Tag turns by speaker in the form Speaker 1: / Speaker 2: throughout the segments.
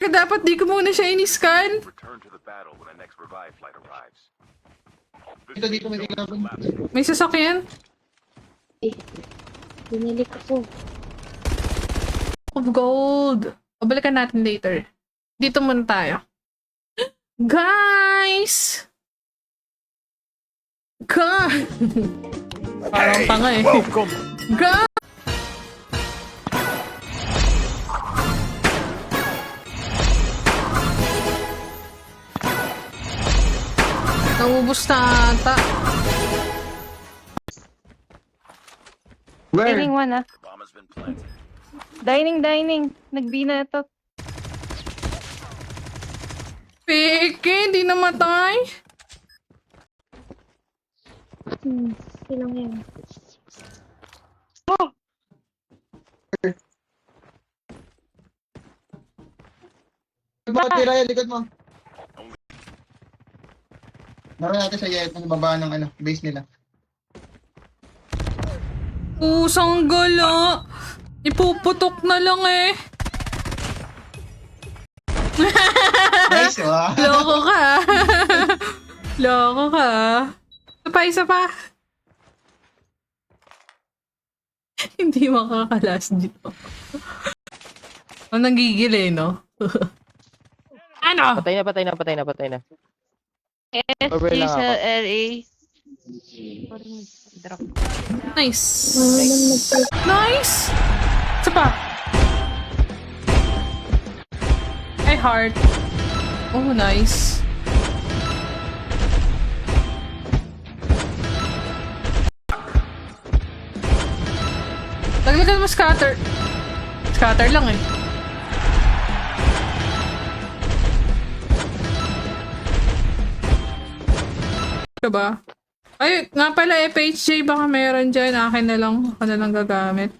Speaker 1: Dapat di ko muna siya in-scan.
Speaker 2: Dito may kailangan.
Speaker 1: May sasakyan.
Speaker 3: Binili ko po.
Speaker 1: Of gold. Pabalikan natin later. Dito muna tayo. Guys! Parang tanga eh. Guys! Naubos na ata.
Speaker 3: Dining one ah. Dining. Nagbina ito.
Speaker 1: Peke, hindi namatay.
Speaker 3: Silang yan.
Speaker 2: Bakit tira yan? Likod mo. Naroon natin sa yayat ng baba ng base nila.
Speaker 1: Pusang gala. Ipuputok na lang eh.
Speaker 2: Nice, ah.
Speaker 1: Loko ka. Loko ka. Isa pa. Hindi makakalas dito. Nanggigil eh, no? Ano?
Speaker 4: Patay na. Over lang
Speaker 3: SG sa
Speaker 4: ako.
Speaker 3: LA.
Speaker 1: Nice. Nice! Isa pa. Ay, heart. Oh, nice. Laglagan mo scatter. Scatter lang eh. Diba? Ay, nga pala FHJ, baka meron dyan. Akin na lang. Ako na lang gagamit.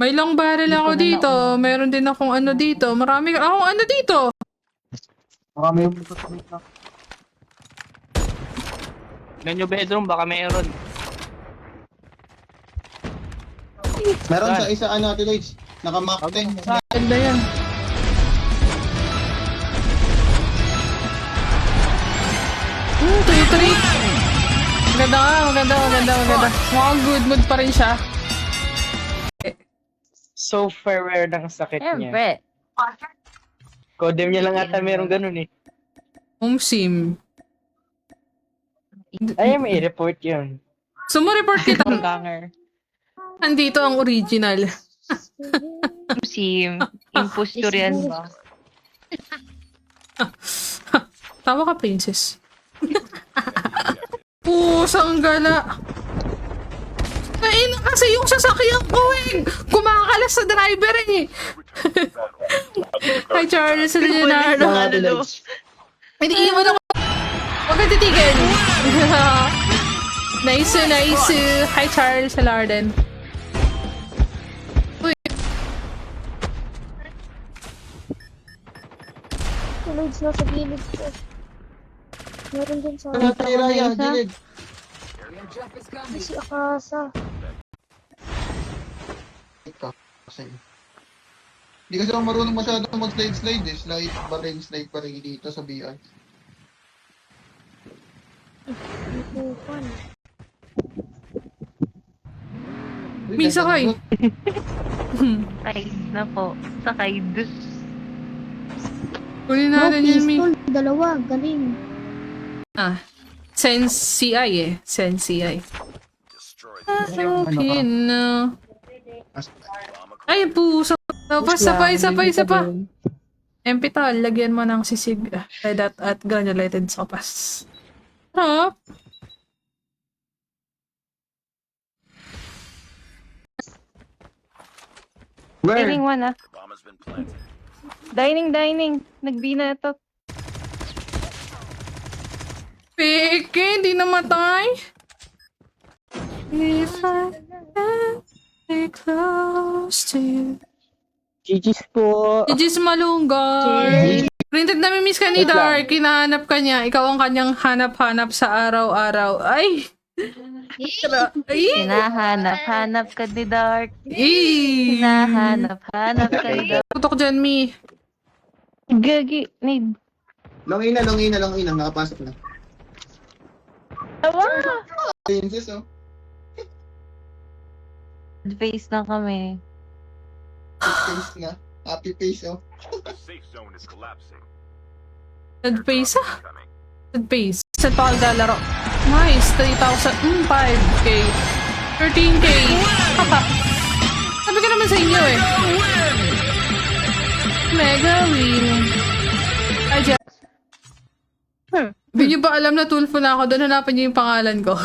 Speaker 1: May long barrel ako dito. Meron din akong ano dito. Marami akong ano dito.
Speaker 2: Marami yung
Speaker 4: Tignan nyo bedroom, baka meron.
Speaker 2: meron sa isa Ate Lloyds. Naka-map 10.
Speaker 1: Ganda yan. Tuyo. Maganda. Mukhang good mood pa rin siya.
Speaker 4: So rare ng sakit niya.
Speaker 3: Siyempre.
Speaker 4: Codem niya lang ata meron ganun eh.
Speaker 1: Sim.
Speaker 4: Ay, may report yun.
Speaker 1: Sumo-report kita.
Speaker 3: Ganger.
Speaker 1: Nandito ang original.
Speaker 3: Sim. Impostor yan ba?
Speaker 1: Tawa ka, princess. Pusang gala. Nain kasi yung sasakyan ko eh. Kumakalas sa driver eh. Hi Charles Leonardo. Hindi iwan ako. Huwag ka titigil. Nice. Hi Charles Larden. Uy.
Speaker 5: Loads na sa gilid ko. Meron din sa
Speaker 2: Tira yan, gilid.
Speaker 5: si Akasa.
Speaker 2: Kasi hindi kasi ako marunong masyadong mag-slide eh. Slide pa rin dito sa BR.
Speaker 5: Nakupan.
Speaker 1: May sakay.
Speaker 3: Ay, na po. Sakay dus.
Speaker 1: Kunin
Speaker 5: Oh,
Speaker 1: natin yun, Mi.
Speaker 5: pistol. Dalawa. Galing.
Speaker 1: Sense CI eh. Sense CI. Open na. Ay, puso. Isa pa. Empital, lagyan mo ng sisig, red at granulated sopas. Sarap.
Speaker 3: Dining one ah. Dining. Nagbina ito.
Speaker 1: Peke, hindi namatay. If I stay close to you.
Speaker 4: GG's po.
Speaker 1: Gis Malunggar. Printed na miss ka ni Dark. Hinahanap ka niya. Ikaw ang kanyang hanap-hanap sa araw-araw. Ay! Ay!
Speaker 3: Hinahanap-hanap ka ni Dark.
Speaker 1: Ay!
Speaker 3: Hinahanap-hanap ka ni Dark.
Speaker 1: Putok dyan, Mi.
Speaker 3: Gagi, need.
Speaker 2: Long ina, long ina, long ina. Nakapasok na.
Speaker 3: Tawa!
Speaker 2: Princess, oh.
Speaker 3: Face na kami.
Speaker 2: Face na. Happy face, oh.
Speaker 6: The safe zone is collapsing.
Speaker 1: Dead face, ah. Dead face. Saan pa kalgalaro? Nice. 3,000. 5K. 13K. Papa. Sabi ko naman sa inyo eh. Mega win. Ay, Jeff. Hindi nyo ba alam na tulfo na ako? Doon hanapin nyo yung pangalan ko.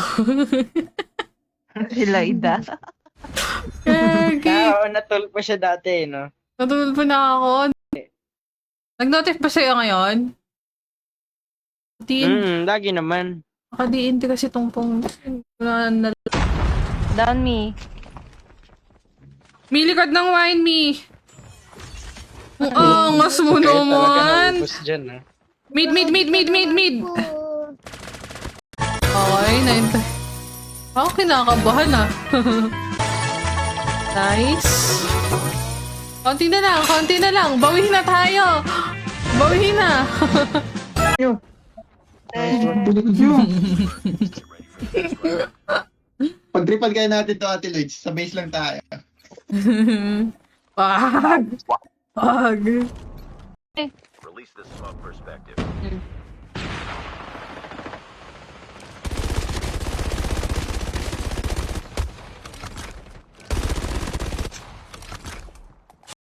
Speaker 3: Sila Ida.
Speaker 1: Okay.
Speaker 4: Natulpo siya dati, no?
Speaker 1: Natulfo na ako. Nag-notif ba sa'yo ngayon?
Speaker 4: Lagi naman.
Speaker 1: Nakadiinti kasi tong pong...
Speaker 3: Down me.
Speaker 1: Mi, likod ng wine, Mi. Ang angas mo
Speaker 4: Kaya talaga
Speaker 1: naman.
Speaker 4: naubos dyan, ha?
Speaker 1: Mid.
Speaker 5: Oh,
Speaker 1: Okay, 9. Ako kinakabahan ah. Nice. Konti na lang. Bawihin na tayo. Bawihin na.
Speaker 2: Pag-tripal kaya natin to, Ate Lloyd. Sa base lang tayo.
Speaker 1: Wag.
Speaker 6: Release the smoke perspective.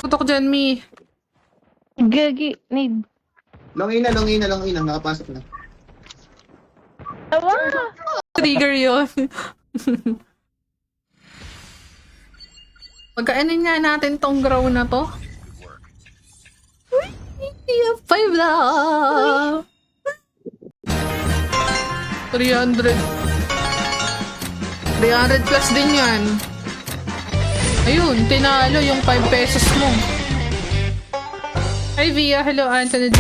Speaker 1: Putok dyan, Mi.
Speaker 3: Gagi, need.
Speaker 2: Long ina, long ina, long ina. Nakapasok na.
Speaker 3: Tawa!
Speaker 1: Trigger yun. Pagkaanin nga natin tong grow na to. Uy, 5 na. 300. 300 plus din yan. Ayun, tinalo yung 5 pesos mo. Hi, Via. Hello, Anthony.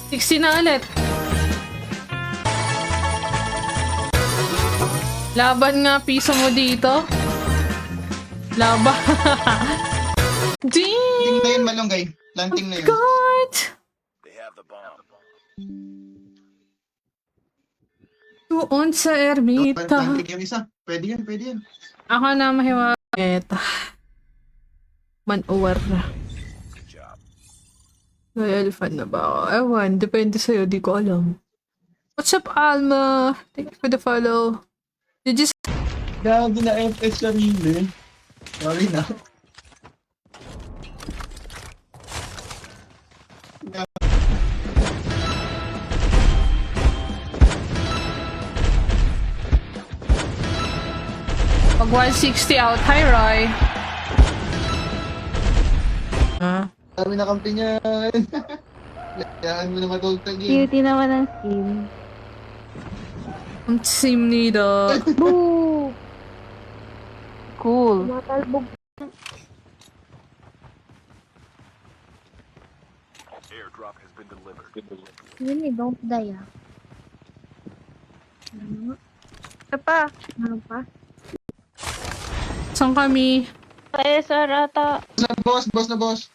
Speaker 1: 60 na ulit. Laban nga piso mo dito. Laban.
Speaker 2: Planting na
Speaker 1: Ding!
Speaker 2: yun, malunggay. Planting na yun.
Speaker 1: God!
Speaker 6: They have the bomb.
Speaker 1: Doon sa ermita.
Speaker 2: Planting yung isa. Pwede yan.
Speaker 1: Ako na mahiwagit. Man-over.
Speaker 6: Good job.
Speaker 1: Loyal fan na ba ako? Ewan, depende sa'yo, di ko alam. What's up, Alma? Thank you for the follow. Did you
Speaker 2: Gago na FS sarili. Sorry na.
Speaker 1: Pag 160 out, hi Roy.
Speaker 2: Dami na kampi niya. Kayaan mo na matultag yun.
Speaker 3: Cutie naman ang skin.
Speaker 1: Ang team nito.
Speaker 5: boo!
Speaker 3: Cool.
Speaker 5: Matalbog.
Speaker 6: Airdrop has been delivered.
Speaker 5: Yun eh, don't die ah.
Speaker 3: Isa pa.
Speaker 5: Ano pa?
Speaker 1: Saan kami?
Speaker 3: Kaya Sarata.
Speaker 2: Boss na boss.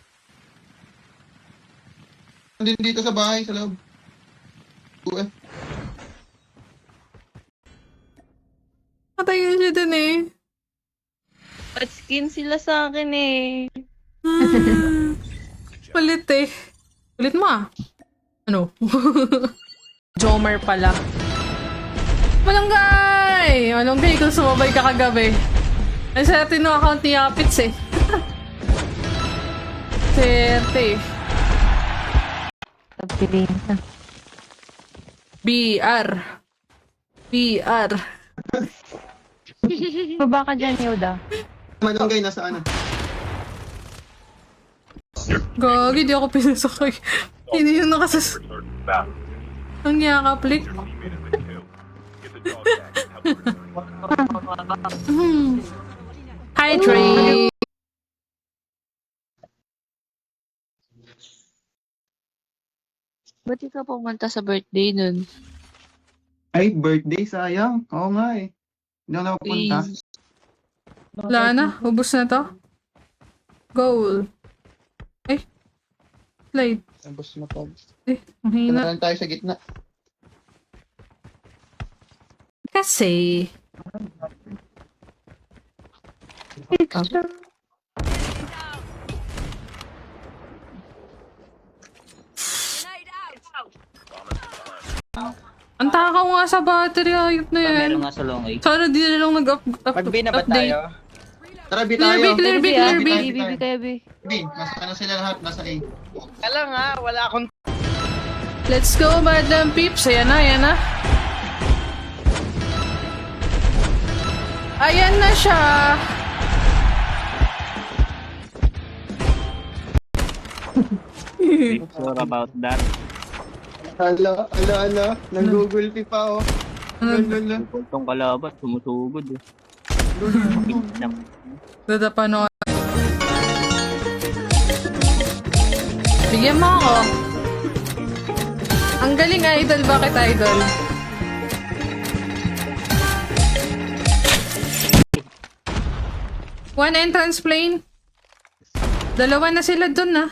Speaker 2: Nandito dito sa bahay, sa loob. Uwe.
Speaker 1: Patay ka siya dun eh.
Speaker 3: At skin sila sa akin eh.
Speaker 1: Palit eh. Palit mo ah. Ano? Jomer pala. Malunggay! Malunggay kung sumabay ka kagabi. Ang swerte no account ni Yapits eh. Swerte eh.
Speaker 3: Sabihin na.
Speaker 1: BR.
Speaker 3: Baba ka dyan, Yoda.
Speaker 2: Malunggay, nasa ano?
Speaker 1: Gagi, di ako pinasakay. Hindi yung nakasas... Ang yakaplik.
Speaker 6: Get the dog tag and help return.
Speaker 1: Hi, Trey.
Speaker 3: Ba't di ka pumunta sa birthday nun?
Speaker 2: Ay, birthday, sayang. Oo nga eh. Hindi ako nakapunta.
Speaker 1: Wala na. Ubus na to. Goal. Eh. Slide.
Speaker 2: Tapos na pa.
Speaker 1: Eh, ang hina.
Speaker 2: Kailangan tayo sa gitna.
Speaker 1: Kasi... Ang takaw nga sa battery, ayop na yan.
Speaker 4: Meron nga sa long A.
Speaker 1: Sana di na lang
Speaker 4: Pag B na ba
Speaker 1: update.
Speaker 4: tayo?
Speaker 2: Tara, B
Speaker 1: Clear
Speaker 2: tayo.
Speaker 1: B, clear B, clear B.
Speaker 3: Bibi kaya B.
Speaker 2: B, nasa sila lahat. Nasa A.
Speaker 4: Kala nga, wala akong...
Speaker 1: Let's go, madam peeps. Ayan na, ayan na. Ayan na siya.
Speaker 4: Sure about that.
Speaker 2: Ala. Nag-Google pa oh. Lala.
Speaker 4: Itong kalabat, sumusugod eh.
Speaker 1: Dada pa no. Bigyan mo ako. Ang galing, idol. Bakit idol? One entrance plane. Dalawa na sila dun na.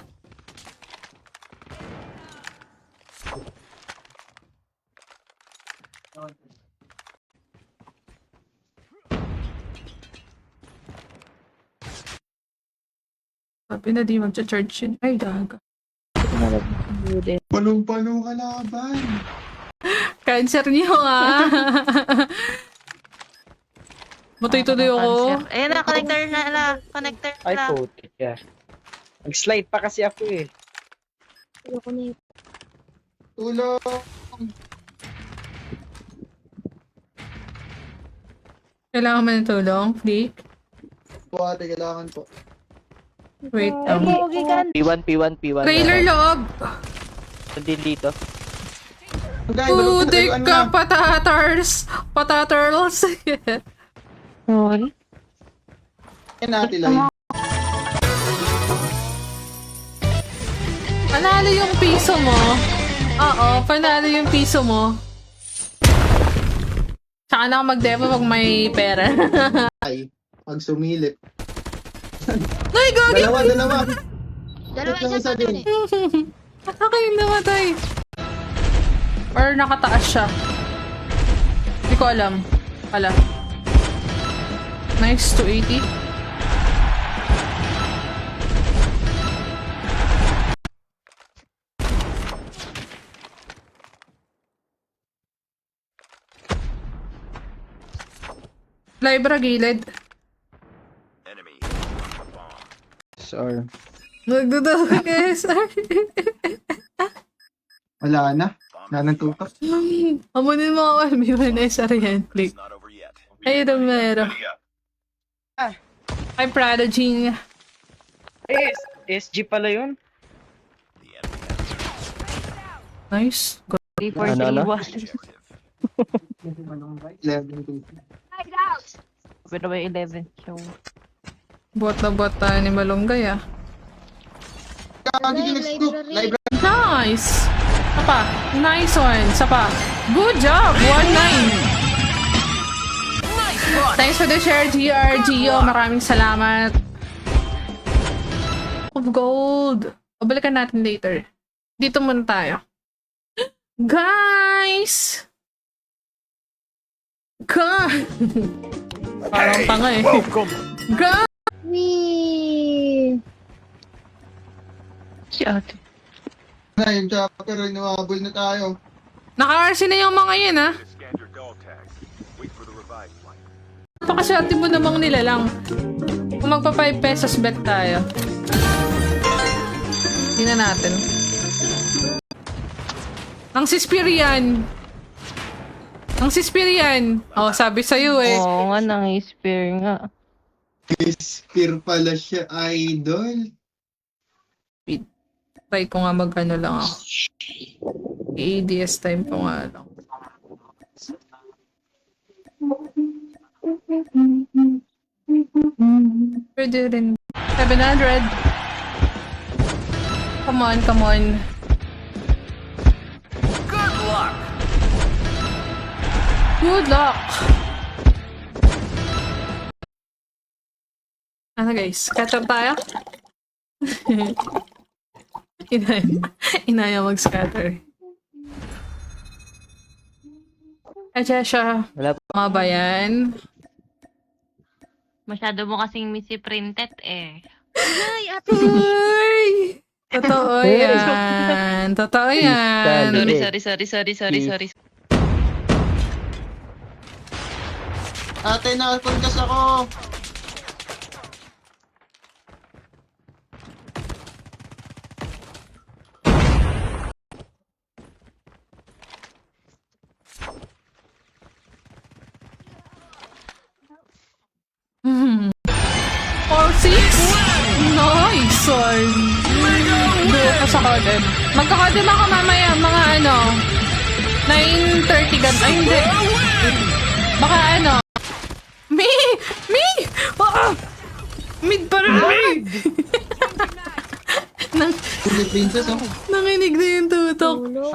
Speaker 1: Sabi na di mag-charge yun. Ay, daga.
Speaker 2: Palong-palong kalaban.
Speaker 1: Cancer niyo ah. Matuloy-tuloy ako.
Speaker 3: Ayan na, connector na. Connector
Speaker 4: Ay,
Speaker 3: na.
Speaker 4: putik ya. Nag-slide pa kasi ako eh.
Speaker 5: Ayoko na yun.
Speaker 2: Tulong.
Speaker 1: Kailangan mo ng tulong, Flick?
Speaker 2: Po ate, kailangan po.
Speaker 1: Wait.
Speaker 5: Ay, pogi ka.
Speaker 4: P1.
Speaker 1: Trailer loob!
Speaker 4: Din dito.
Speaker 2: Guys,
Speaker 1: Putik ka, patatars! Pataturtles!
Speaker 3: Sorry.
Speaker 2: Yan natin lang.
Speaker 1: Panalo yung piso mo. Oo, panalo yung piso mo. Tsaka na ako mag-demo pag may pera.
Speaker 2: Ay, pag sumilip.
Speaker 1: Ay, gagi!
Speaker 2: Dalawa.
Speaker 5: Dalawa
Speaker 2: Lang
Speaker 5: isa
Speaker 2: isa
Speaker 5: pa dun
Speaker 2: din.
Speaker 5: eh.
Speaker 1: Ako yung namatay. Or nakataas siya. Hindi ko alam. Pala. Nice, 280. Libra gilid.
Speaker 6: Enemy the bomb.
Speaker 4: Sorry.
Speaker 1: Nagdudog kayo, sorry.
Speaker 2: Wala na. Wala nang tutok.
Speaker 1: Amunin mo ako, may Vanessa Rian,
Speaker 6: It's
Speaker 1: click.
Speaker 6: not over yet.
Speaker 1: Ay, Romero.
Speaker 4: Ah.
Speaker 1: Ay, Prodigy.
Speaker 4: Eh, SG pala yun.
Speaker 6: The enemy has
Speaker 1: Nice.
Speaker 3: 3, 4, 3,
Speaker 4: Ano?
Speaker 3: 1.
Speaker 6: objective.
Speaker 2: 11 tutok.
Speaker 3: Pero may 11. So,
Speaker 1: Bot na bot tayo ni Malunggay ah.
Speaker 2: Kagi yung next group.
Speaker 5: Library.
Speaker 2: Library.
Speaker 1: Nice! Sapa. Nice one. Sapa. Good job! 1-9. Thanks for the share, GRGO. Maraming salamat. Of gold. O, balikan natin later. Dito muna tayo. Guys! Parang tanga eh.
Speaker 6: Welcome.
Speaker 1: Guys!
Speaker 5: Wee!
Speaker 3: si ate.
Speaker 2: Na yung chopper, inumabol na tayo.
Speaker 1: Naka-RC na yung mga yun ah.
Speaker 6: Scan your dog tags. Wait for the revive flight.
Speaker 1: Napakasyarte mo namang nila lang. Kung magpa 5 pesos bet tayo. Tingnan natin. Ang Sispirian. Ang Sispirian. Oh, sabi sa'yo eh.
Speaker 3: Oo nga, nang-spear nga.
Speaker 2: Spear pala siya, idol.
Speaker 1: Try ko nga mag-ano lang ako. ADS time ko nga lang. Pwede rin. 700. Come on, come on.
Speaker 6: Good luck.
Speaker 1: Good luck! Ano guys? Scatter tayo? Inaya mag-scatter. Adya siya.
Speaker 4: Wala pa.
Speaker 1: Mga ba yan?
Speaker 3: Masyado mo kasing missy printed eh.
Speaker 5: Ay, ate.
Speaker 1: Uy! Totoo yan. Totoo yan.
Speaker 3: Sorry.
Speaker 2: Ate, napuntas ako.
Speaker 1: Hmm. 4-6? Nice one! Duo ko sa Kodem. Magka-Kodem ako mamaya, mga ano, 9:30 gan. Ay, hindi. Baka ano. Me! Ah! Mid pa rin, me!
Speaker 2: Hindi, princess, oh.
Speaker 1: Nanginig na yung tutok.
Speaker 5: Tulog.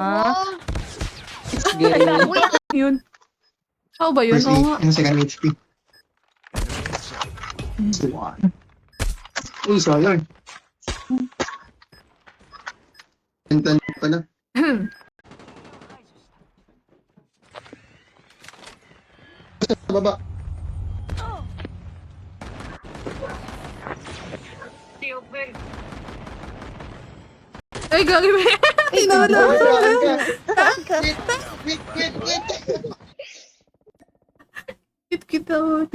Speaker 1: Yun. How ba yun?
Speaker 2: First
Speaker 1: Oo
Speaker 2: aid,
Speaker 1: nga.
Speaker 2: yung second HP. Uy, sayang. Mental pala. Sa baba.
Speaker 1: Ay, gagi ba? Tinala.
Speaker 2: Saan ka? Wait.
Speaker 1: Kit ako.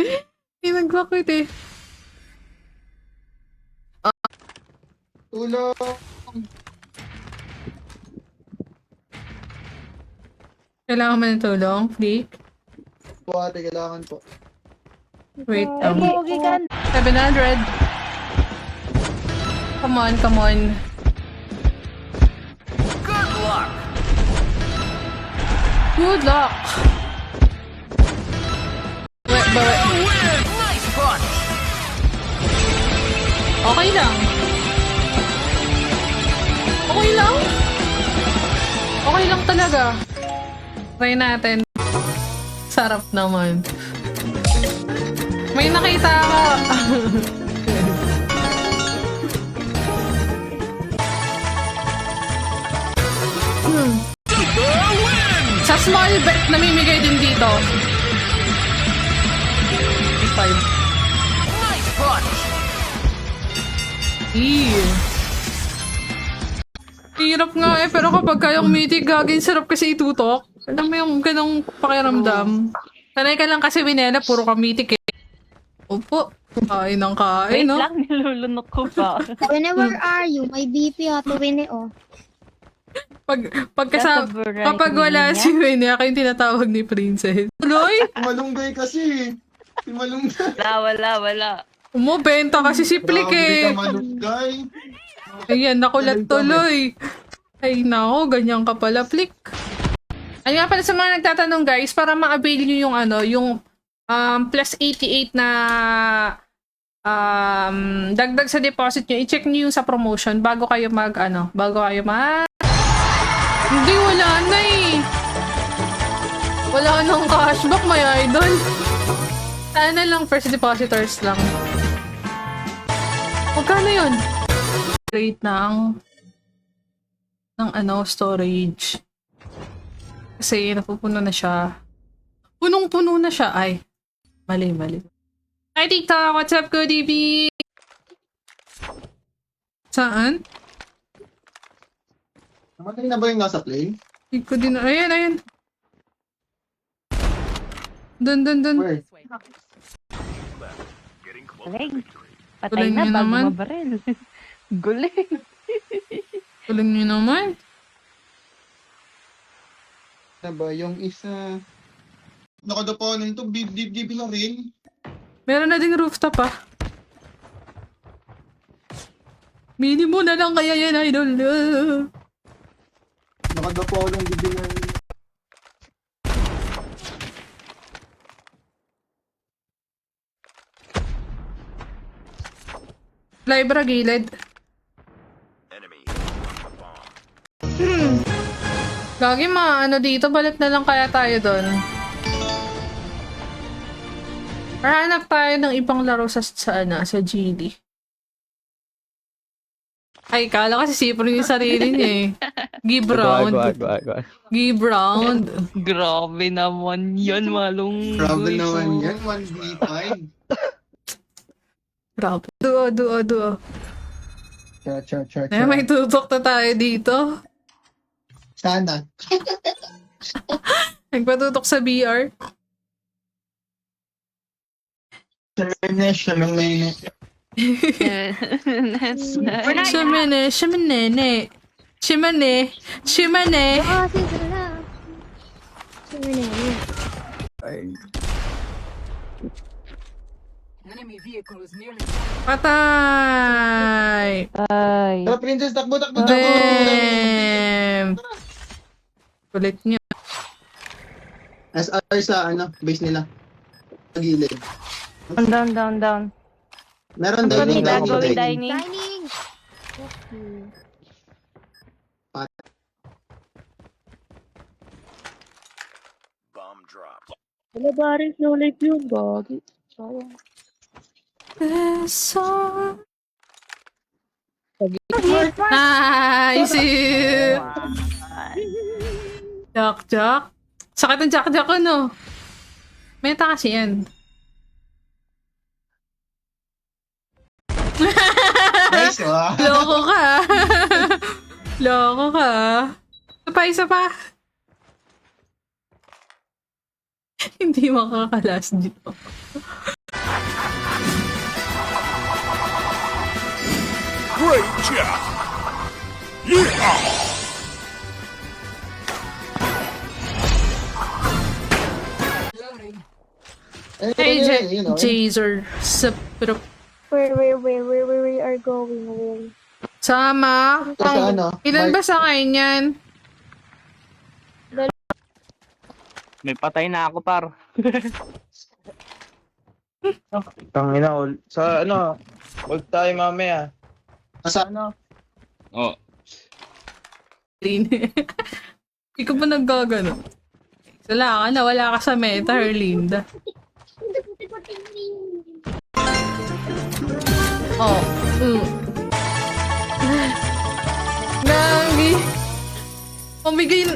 Speaker 1: Nagbakwit eh.
Speaker 2: Tulong.
Speaker 1: Kailangan mo ng tulong, Flick?
Speaker 2: Po, ate, kailangan po.
Speaker 1: Wait,
Speaker 5: Ay, pogi ka.
Speaker 1: 700. Come on. Good luck! Wait. Okay lang. Okay lang talaga. Try natin. Sarap naman. May nakita ako. Sa small bet, namimigay din dito. 5. Hirap nga eh, pero kapag kayong mythic, gagawin sarap kasi itutok. Alam mo yung ganong pakiramdam. Sanay ka lang kasi Winela, puro ka mythic eh. Opo, kain ng kain,
Speaker 3: Wait
Speaker 1: no?
Speaker 3: lang, nilulunok ko pa.
Speaker 5: Whenever are you? May BP ha, tuwin eh, oh.
Speaker 1: Kapag wala si Winnie, ako yung tinatawag ni Princess. Tuloy?
Speaker 2: Malunggay kasi. Si Malunggay.
Speaker 3: Wala.
Speaker 1: Umubenta kasi si Flick eh.
Speaker 2: Grabe ka, malunggay.
Speaker 1: Ayan, nakulat tuloy. Ay nako, ganyan ka pala, Flick. Ay nga pala sa mga nagtatanong guys, para ma-avail nyo yung ano, yung plus 88 na dagdag sa deposit nyo, i-check nyo yung sa promotion bago kayo Hindi, wala na eh. Wala nang cashback, my idol. Sana lang, first depositors lang. Magkano yun? Rate ng storage. Kasi napupuno na siya. Punong-puno na siya. Ay, mali. Hi, TikTok! What's up, Kodibi? Saan?
Speaker 2: Namatay na ba yung nasa play?
Speaker 1: Hindi ko din. Ayan. Dun.
Speaker 2: Where?
Speaker 6: Getting close
Speaker 3: Galing.
Speaker 6: to victory.
Speaker 3: Patay
Speaker 1: Galing
Speaker 3: na
Speaker 1: niyo
Speaker 3: bago
Speaker 1: naman.
Speaker 3: mabaril. Guling.
Speaker 1: Tuloy nyo naman.
Speaker 2: Na ba yung isa? Nakadapanan ito, bib na rin.
Speaker 1: Meron na ding rooftop ah. Minimo na lang kaya yan, idol.
Speaker 2: Nakadapanan bib na rin.
Speaker 1: Libra gilid.
Speaker 6: Enemy. Bomb.
Speaker 1: Gagi dito, balik na lang kaya tayo doon. Hanap tayo ng ibang laro sa GD. Ay, kala kasi sipon yung sarili niya eh. Give round. Give round.
Speaker 3: Grabe naman yan, malong.
Speaker 2: Grabe naman yan, 1v5.
Speaker 1: Grabe. Duo.
Speaker 2: Cha.
Speaker 1: Eh, may tutok na tayo dito.
Speaker 2: Sana.
Speaker 1: Nagpatutok sa BR.
Speaker 2: Shamene.
Speaker 1: Shimane.
Speaker 5: Ah, sige na. Sige na.
Speaker 1: Patay.
Speaker 3: Ay.
Speaker 2: Tara, princess, takbo.
Speaker 1: Damn. Kulit niya.
Speaker 2: SR sa base nila. Sa gilid.
Speaker 3: Down.
Speaker 2: Meron
Speaker 3: Going
Speaker 2: dining.
Speaker 3: dining.
Speaker 5: Dining! Okay.
Speaker 6: Bomb dropped.
Speaker 3: Wala ba rin slow life yun, gagi. Sayang.
Speaker 1: Nice. Jack. Sakit ng Jack ko, no? Meta kasi yan.
Speaker 2: Nice, ah.
Speaker 1: Loko ka. Loko ka. Isa pa. Hindi makakalas dito.
Speaker 6: Great job! Yeehaw!
Speaker 1: Hey, Jazer. Pero
Speaker 5: Where we are going? Where?
Speaker 1: sama.
Speaker 2: Sa
Speaker 1: Ilan ba sa kayo niyan?
Speaker 4: May patay na ako, par. Tangina, sa hold tayo mamaya.
Speaker 2: Sa
Speaker 4: Oh.
Speaker 1: Hindi ko ba naggagano? Wala ka sa meta, Herlinda. Oh. Gagi.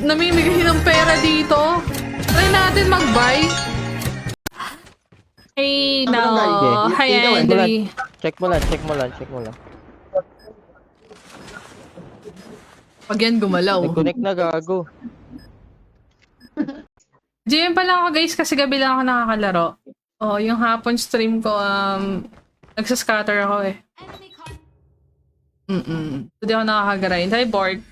Speaker 1: Namimigay ng pera dito. Try natin mag-buy. Hey, no. Hi, Andy.
Speaker 4: Check mo lang.
Speaker 1: Pag yan gumalaw.
Speaker 4: Nag-connect na, gago.
Speaker 1: GM pa lang ako, guys, kasi gabi lang ako nakakalaro. Oh, yung hapon stream ko, nagsascatter ako eh. Hindi ako nakakagrind. Hi, Bork.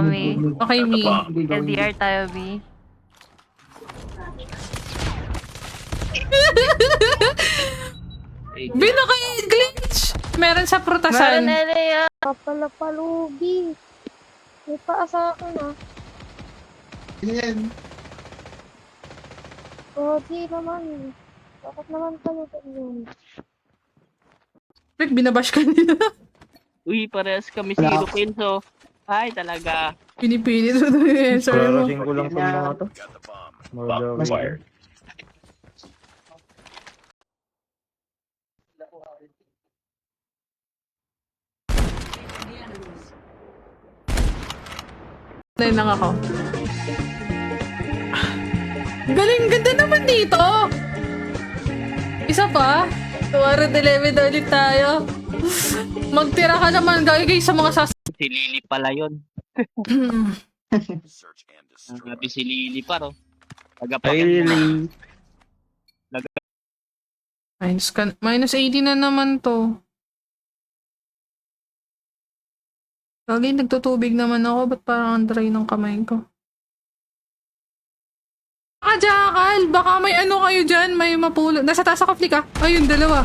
Speaker 3: May.
Speaker 1: Okay, me.
Speaker 3: LDR tayo, B.
Speaker 1: Binaka-glitch! Meron sa prutasan.
Speaker 3: Meron LA.
Speaker 5: Papalapalugi. May paa sa akin ah.
Speaker 2: yan.
Speaker 5: Oh, di naman. Bakit naman kayo ganyan?
Speaker 1: Rick, binabash ka nila.
Speaker 4: Uy, parehas kami si Rupenso. Ay, talaga.
Speaker 1: Pinipilit mo na yung answer mo.
Speaker 4: Karasing ko lang sa mga to.
Speaker 6: Got the bomb.
Speaker 2: Fire.
Speaker 1: Dahil lang ako. Galing, ganda naman dito! Isa pa? 211 ulit tayo. Magtira ka naman, gagay sa mga
Speaker 4: Si Lily pala yun.
Speaker 6: Search and destroy.
Speaker 4: Grabe si Lily pa, no? Lily.
Speaker 1: Minus 80 na naman to. Gagay, nagtutubig naman ako. Ba't parang ang dry ng kamay ko? Jakal! Baka may ano kayo dyan. May mapulot. Nasa taas ako, flick ah. Ayun, dalawa.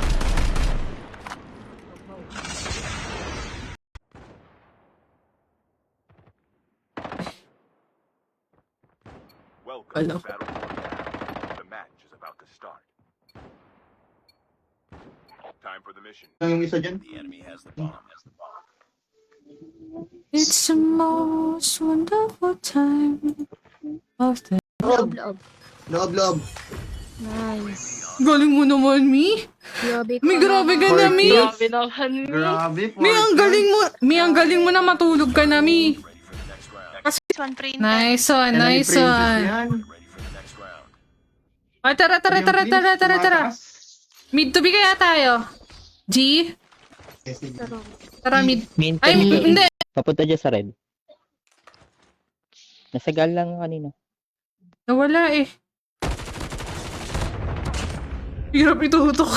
Speaker 6: Welcome
Speaker 1: Hello.
Speaker 6: to Battle Royale. The match is about to start. Time for the mission.
Speaker 2: Yung isa dyan.
Speaker 6: The enemy has the bomb.
Speaker 1: It's the most wonderful time of the...
Speaker 2: Loob.
Speaker 5: Nice.
Speaker 1: Galing mo naman, Mi.
Speaker 5: Grabe ka.
Speaker 1: Mi, grabe ka na, Mi.
Speaker 3: Grabe naman, Mi.
Speaker 2: Grabe,
Speaker 1: Mi, ang galing mo. Mi, ang galing mo na matulog ka na, Mi.
Speaker 3: One princess.
Speaker 1: Nice one, nice one. Ay, tara. Mid to B kaya tayo. G? Tara, mid. Ay, hindi.
Speaker 4: Papunta dyan sa red. Nasagal lang kanina.
Speaker 1: Nawala eh. Hirap itutok.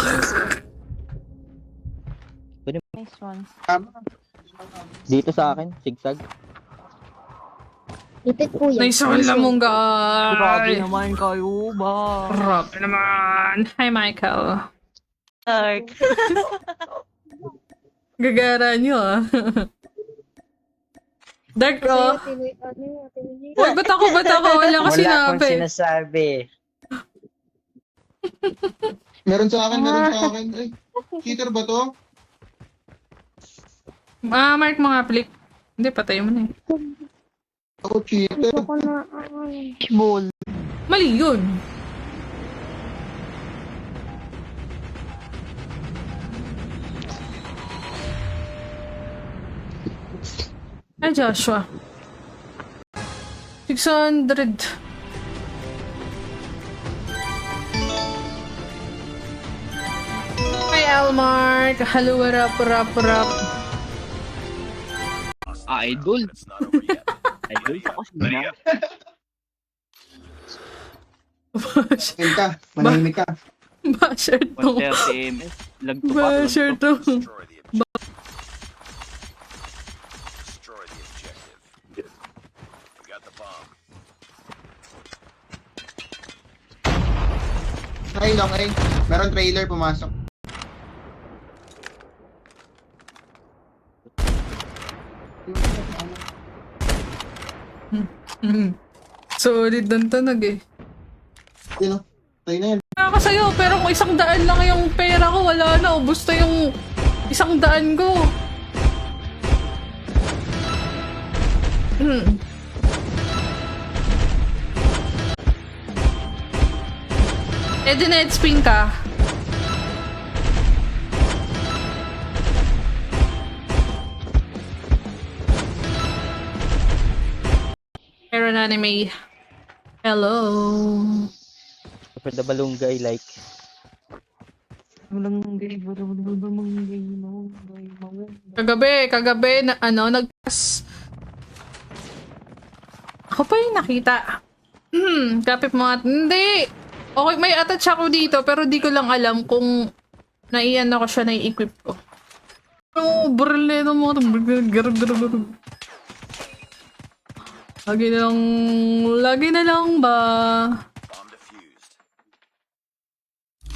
Speaker 3: Nice one.
Speaker 4: Dito sa akin, zigzag.
Speaker 5: Lipit po yan.
Speaker 1: Nice one lang mong
Speaker 3: Grabe
Speaker 1: guy.
Speaker 3: naman kayo ba?
Speaker 1: Grabe naman. Hi, Michael.
Speaker 3: Dark.
Speaker 1: Gagara nyo ah. Dark oh. Uy, ba't ako? Wala ko
Speaker 4: Wala akong
Speaker 1: sinabi.
Speaker 4: sinasabi.
Speaker 2: Meron sa akin. Ay, cheater ba to?
Speaker 1: Mark mo nga, Flick. Hindi, patay mo na eh.
Speaker 2: Ako cheater.
Speaker 5: Gusto ko na,
Speaker 3: Ball.
Speaker 1: Mali yun. Ay, Joshua. 600. Hi, Almark. Hello, what up?
Speaker 4: Idol.
Speaker 6: It's not over yet.
Speaker 4: Idol pa kasi na.
Speaker 2: Manahimik ka.
Speaker 1: Basher to.
Speaker 4: 130 ms. Lag to pa.
Speaker 1: Basher to.
Speaker 6: Destroy the objective. Destroy the objective. We got the bomb.
Speaker 2: Ay, long ay. Meron trailer pumasok.
Speaker 1: Solid ng tanag eh.
Speaker 2: Yun o. Tayo na yan.
Speaker 1: Ako sa'yo, pero kung 100 lang yung pera ko, wala na. Ubus na yung 100 ko. Eh, dined spin ka. Meron na ni May. Hello.
Speaker 4: For the balunggay like.
Speaker 1: Kagabi na ako pa yung nakita. Kapit mo at hindi. Okay, may attach ako dito pero di ko lang alam kung naiyan ako siya, nai-equip ko. Oh, baril na mga garag. Lagi na lang ba?
Speaker 6: Bomb defused.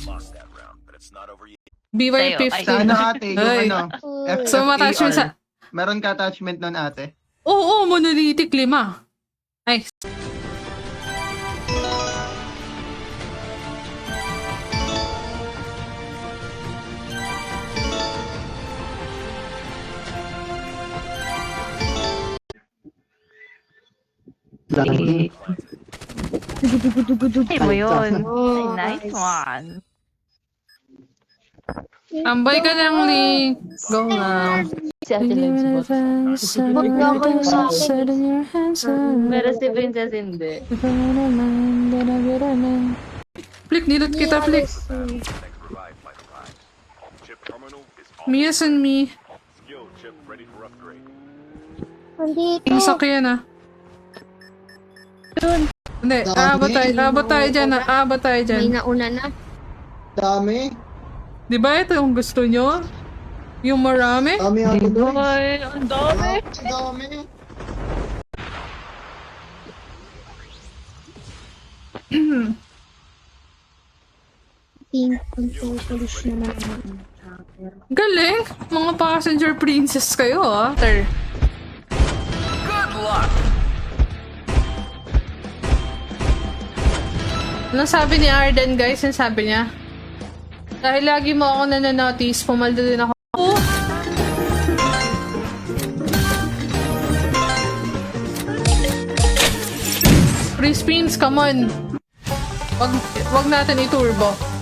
Speaker 6: Lost that round, but it's not over yet.
Speaker 1: BY50.
Speaker 2: Sa ano ate? Yung
Speaker 1: Ay.
Speaker 2: ano?
Speaker 1: So, attachment sa...
Speaker 2: Meron ka attachment nun ate?
Speaker 1: Oo, monolithic 5. Nice.
Speaker 3: Ay mo yun. Ay, nice one.
Speaker 1: Tambay ka lang, Link. Go lang.
Speaker 3: Si Ate Lens bot.
Speaker 5: Magkakayo sa akin.
Speaker 3: Pero si Princess hindi.
Speaker 1: Flick, nilot kita, Flick.
Speaker 6: Next revive flight arrives. Chip terminal is on.
Speaker 1: Mias and me.
Speaker 6: Skill chip ready for upgrade.
Speaker 5: Nandito.
Speaker 1: Ang sakyan ah. Hindi, aabot tayo dyan.
Speaker 5: May nauna na.
Speaker 2: Dami.
Speaker 1: Di ba ito yung gusto nyo? Yung marami?
Speaker 2: Dami ate doon.
Speaker 3: Ay, ang dami.
Speaker 2: Dami.
Speaker 5: Pink control police na naman.
Speaker 1: Galing! Mga passenger princess kayo ah.
Speaker 6: Good luck.
Speaker 1: Anong sabi ni Arden guys? Ang sabi niya? Dahil lagi mo ako nananotice, pumalda din ako. Free spins, come on! Wag natin i-turbo.